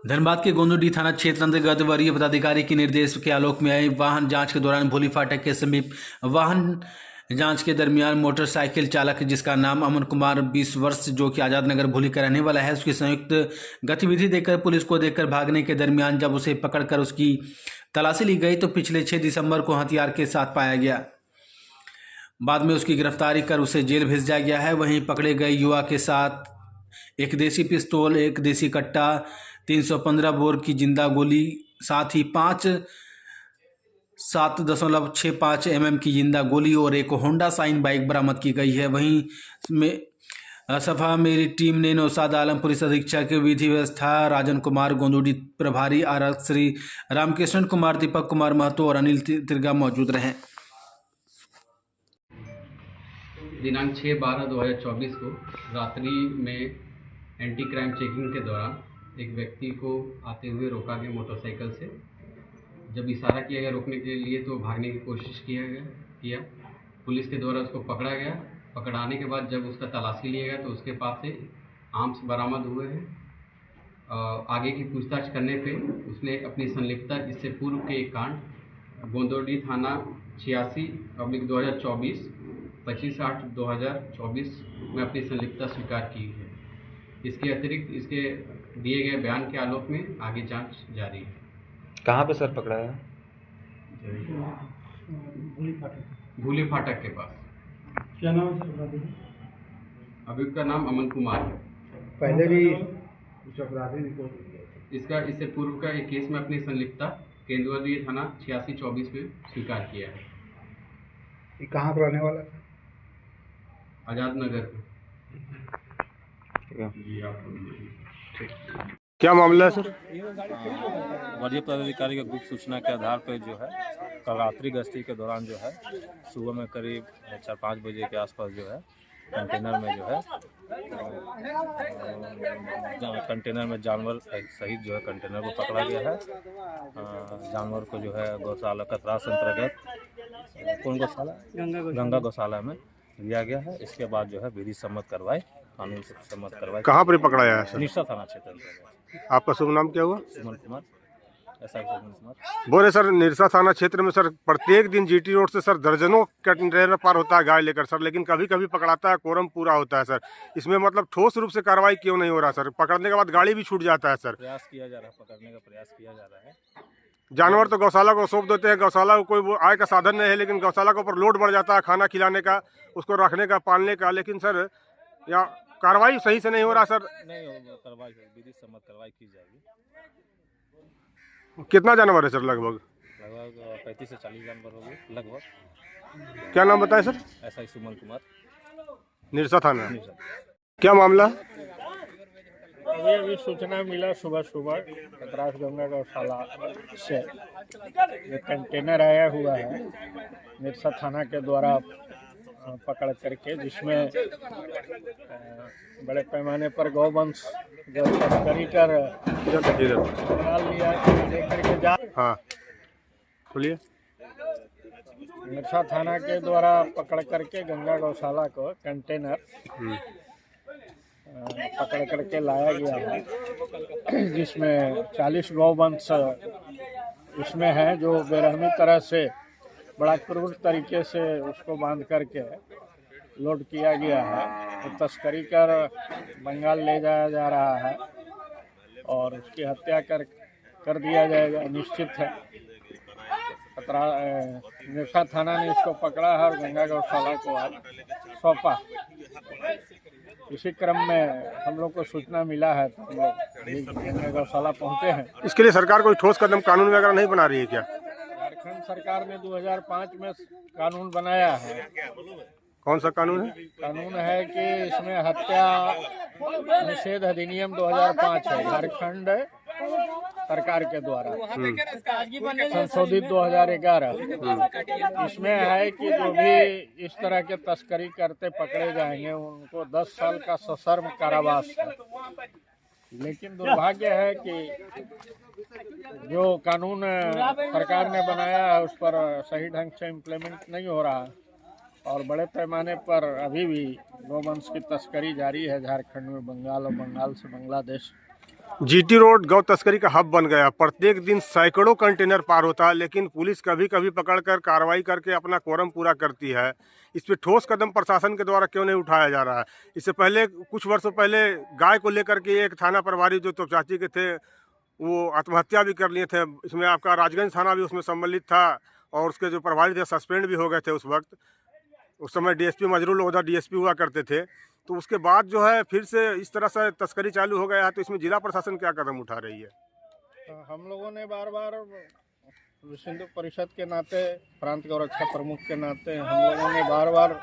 धनबाद के गोंदुडी थाना क्षेत्र अंतर्गत वरीय पदाधिकारी के निर्देश के आलोक में आई वाहन जांच के दौरान भोली फाटक के समीप वाहन जांच के दरमियान मोटरसाइकिल चालक जिसका नाम अमन कुमार 20 वर्ष जो कि आजाद नगर भोली का रहने वाला है, उसकी संयुक्त गतिविधि देखकर पुलिस को देखकर भागने के दरमियान जब उसे पकड़कर उसकी तलाशी ली गई तो पिछले 6 दिसंबर को हथियार के साथ पाया गया। बाद में उसकी गिरफ्तारी कर उसे जेल भेज दिया गया है। वहीं पकड़े गए युवा के साथ एक देसी पिस्तौल, एक देसी कट्टा, 315 बोर की जिंदा गोली, साथ ही 7.65 mm की जिंदा गोली और एक होंडा साइन बाइक बरामद की गई है। वहीं में सफा मेरी टीम ने नौशाद आलम पुलिस अधीक्षक विधि व्यवस्था, राजन कुमार गोंदुडी प्रभारी आरक्षक श्री रामकृष्ण कुमार, दीपक कुमार महतो और अनिल तिरगा मौजूद रहे। दिनांक 6/12/2024 को रात्रि में एंटी क्राइम चेकिंग के दौरान एक व्यक्ति को आते हुए रोका गया मोटरसाइकिल से। जब इशारा किया गया रोकने के लिए तो भागने की कोशिश किया। पुलिस के द्वारा उसको पकड़ा गया। पकड़ाने के बाद जब उसका तलाशी लिया गया तो उसके पास से आर्म्स बरामद हुए हैं। आगे की पूछताछ करने पे उसने अपनी संलिप्तता इससे पूर्व के एक कांड गोंदुडी थाना 86/2024 25/8/2024 में अपनी संलिप्तता स्वीकार की है। इसके अतिरिक्त इसके दिए गए बयान के आलोक में आगे जांच जारी है। कहाँ पे सर पकड़ा है? भूली फाटक के पास। क्या नाम है सर? अभियुक्त का नाम अमन कुमार है। पहले भी इसका इससे पूर्व का एक केस में अपनी संलिप्तता केंद्रीय थाना 86/24 में स्वीकार किया है। ये कहाँ पर रहने वाला था? आजाद नगर में। क्या मामला है सर? वरीय पदाधिकारी के गुप्त सूचना के आधार पर जो है कल रात्रि गश्ती के दौरान जो है सुबह में करीब 4-5 बजे के आसपास जो है कंटेनर में जो है कंटेनर में जानवर सहित जो है कंटेनर को पकड़ा गया है। जानवर को जो है गौशाला कतरास अंतर्गत कौन गौशाला गंगा गौशाला में लिया गया है। इसके बाद जो है विधि सम्मत कार्रवाई कानून से सम्मत कार्रवाई कहाँ पर पकड़ाया है सर? निरसा थाना क्षेत्र अंतर्गत। आपका शुभ नाम क्या हुआ? सुमन कुमार, एसआई सुमन कुमार। बोले सर, निरसा थाना क्षेत्र में सर प्रत्येक दिन जीटी रोड से सर दर्जनों कंटेनर पार होता है गाड़ी लेकर सर, लेकिन कभी कभी पकड़ाता है, कोरम पूरा होता है सर। इसमें मतलब ठोस रूप से कार्रवाई क्यों नहीं हो रहा सर? पकड़ने के बाद गाड़ी भी छूट जाता है सर। प्रयास किया जा रहा है, पकड़ने का प्रयास किया जा रहा है। जानवर तो गौशाला को सौंप देते हैं, गौशाला को कोई वो आय का साधन नहीं है, लेकिन गौशाला के ऊपर लोड बढ़ जाता है खाना खिलाने का, उसको रखने का, पालने का। लेकिन सर यहाँ कार्रवाई सही से नहीं हो रहा सर। नहीं कार्रवाई विधि सम्मत कार्रवाई की जाएगी। कितना जानवर है सर? लगभग 35 से 40 जानवर होंगे लगभग। क्या नाम बताए सर? एसआई सुमन कुमार, निरसा थाना। क्या मामला? अभी सूचना मिला सुबह कतरास गंगा गौशाला से एक कंटेनर आया हुआ है निरसा थाना के द्वारा पकड़ करके, जिसमें बड़े पैमाने पर गौवंश जो तस्करी कर निकाल लिया लेकर के जा। हाँ बोलिए। निरसा थाना के द्वारा पकड़ करके गंगा गौशाला को कंटेनर पकड़ करके लाया गया है, जिसमें 40 गौवंश इसमें है जो बेरहमी तरह से बड़ा क्रूर तरीके से उसको बांध करके लोड किया गया है। तो तस्करी कर बंगाल ले जाया जा रहा है और उसकी हत्या कर दिया जाएगा निश्चित है। निरसा थाना ने इसको पकड़ा है और गंगा गौशाला को आज सौंपा। इसी क्रम में हम लोग को सूचना मिला है तो हम लोग गंगा गौशाला पहुँचे हैं। इसके लिए सरकार कोई ठोस कदम कानून वगैरह नहीं बना रही है क्या? झारखंड सरकार ने 2005 में कानून बनाया है। कौन सा कानून है? कानून है कि इसमें हत्या निषेध अधिनियम 2005 है, झारखंड सरकार के द्वारा संशोधित 2011। इसमें है कि जो भी इस तरह के तस्करी करते पकड़े जाएंगे उनको 10 साल का सश्रम कारावास है। लेकिन दुर्भाग्य है कि जो कानून सरकार ने बनाया है उस पर सही ढंग से इम्प्लीमेंट नहीं हो रहा और बड़े पैमाने पर अभी भी गौवंश की तस्करी जारी है झारखंड में, बंगाल और बंगाल से बांग्लादेश जीटी रोड गौ तस्करी का हब बन गया। प्रत्येक दिन सैकड़ों कंटेनर पार होता है, लेकिन पुलिस कभी कभी पकड़कर कार्रवाई करके अपना कोरम पूरा करती है। इस पे ठोस कदम प्रशासन के द्वारा क्यों नहीं उठाया जा रहा है? इससे पहले कुछ वर्षों पहले गाय को लेकर के एक थाना प्रभारी जो तोपचाची के थे वो आत्महत्या भी कर लिए थे। इसमें आपका राजगंज थाना भी उसमें सम्मिलित था और उसके जो प्रभारी थे सस्पेंड भी हो गए थे उस वक्त। उस समय डीएसपी मजरूल ओहदा डीएसपी हुआ करते थे। तो उसके बाद जो है फिर से इस तरह से तस्करी चालू हो गया है। तो इसमें जिला प्रशासन क्या कदम उठा रही है? हम लोगों ने बार बार विश्व हिंदू परिषद के नाते, प्रांत गौरक्षा प्रमुख के नाते हम लोगों ने बार बार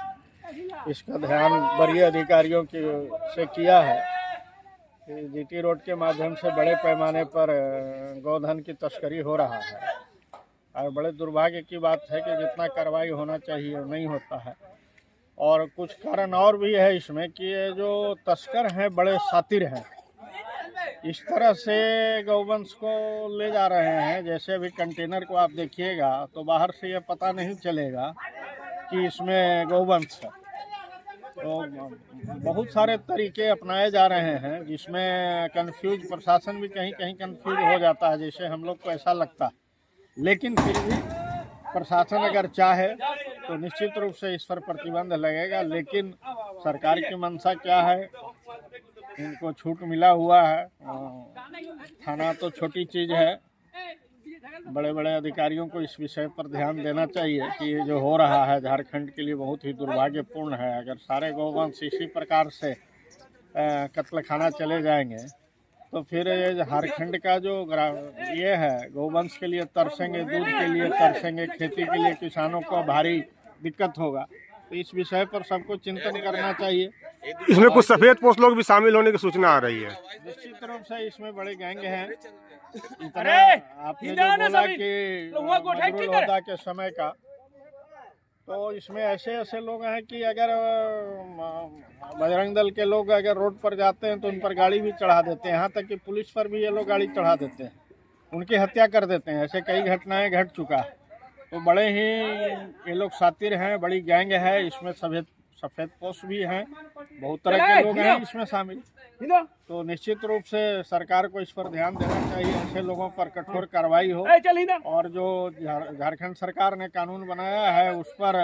इसका ध्यान वरीय अधिकारियों की से किया है कि जीटी रोड के माध्यम से बड़े पैमाने पर गौधन की तस्करी हो रहा है। और बड़े दुर्भाग्य की बात है कि जितना कार्रवाई होना चाहिए नहीं होता है। और कुछ कारण और भी है इसमें कि ये जो तस्कर हैं बड़े शातिर हैं। इस तरह से गौवंश को ले जा रहे हैं, जैसे अभी कंटेनर को आप देखिएगा तो बाहर से ये पता नहीं चलेगा कि इसमें गौवंश है। तो बहुत सारे तरीके अपनाए जा रहे हैं जिसमें कंफ्यूज प्रशासन भी कहीं कहीं कंफ्यूज हो जाता है, जैसे हम लोग को ऐसा लगता है। लेकिन फिर भी प्रशासन अगर चाहे तो निश्चित रूप से इस पर प्रतिबंध लगेगा। लेकिन सरकार की मंशा क्या है, इनको छूट मिला हुआ है। थाना तो छोटी चीज़ है, बड़े बड़े अधिकारियों को इस विषय पर ध्यान देना चाहिए कि ये जो हो रहा है झारखंड के लिए बहुत ही दुर्भाग्यपूर्ण है। अगर सारे गौवंश इसी प्रकार से कत्ल खाना चले जाएंगे तो फिर ये झारखंड का जो ये है गौवंश के लिए तरसेंगे, दूध के लिए तरसेंगे, खेती के लिए किसानों को भारी दिक्कत होगा। तो इस विषय पर सबको चिंतन करना चाहिए। इसमें कुछ सफेद पोस्ट लोग भी शामिल होने की सूचना आ रही है। निश्चित रूप से इसमें बड़े गैंग हैं। इतना आपने जो बोला कि मजरूल होदा के समय का, तो इसमें ऐसे ऐसे लोग हैं कि अगर बजरंग दल के लोग अगर रोड पर जाते हैं तो उन पर गाड़ी भी चढ़ा देते हैं। यहाँ तक कि पुलिस पर भी ये लोग गाड़ी चढ़ा देते हैं, उनकी हत्या कर देते हैं। ऐसे कई घटनाएं घट चुका है। तो बड़े ही ये लोग शातिर हैं, बड़ी गैंग है। इसमें सफ़ेद पोस्ट भी हैं, बहुत तरह के लोग हैं इसमें शामिल। तो निश्चित रूप से सरकार को इस पर ध्यान देना चाहिए, ऐसे लोगों पर कठोर कार्रवाई हो। और जो झारखंड सरकार ने कानून बनाया है उस पर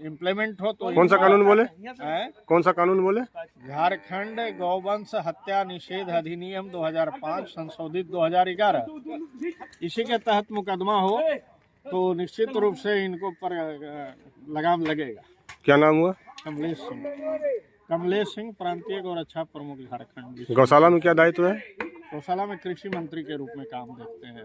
इम्प्लीमेंट हो। तो कौन सा कानून बोले? कौन सा कानून बोले? झारखंड गौवंश हत्या निषेध अधिनियम 2005 संशोधित 2011, इसी के तहत मुकदमा हो तो निश्चित रूप से इनको पर लगाम लगेगा। क्या नाम हुआ? कमलेश सिंह, प्रांतीय गौरक्षा प्रमुख झारखंड। गौशाला में क्या दायित्व है? गौशाला में कृषि मंत्री के रूप में काम देखते हैं।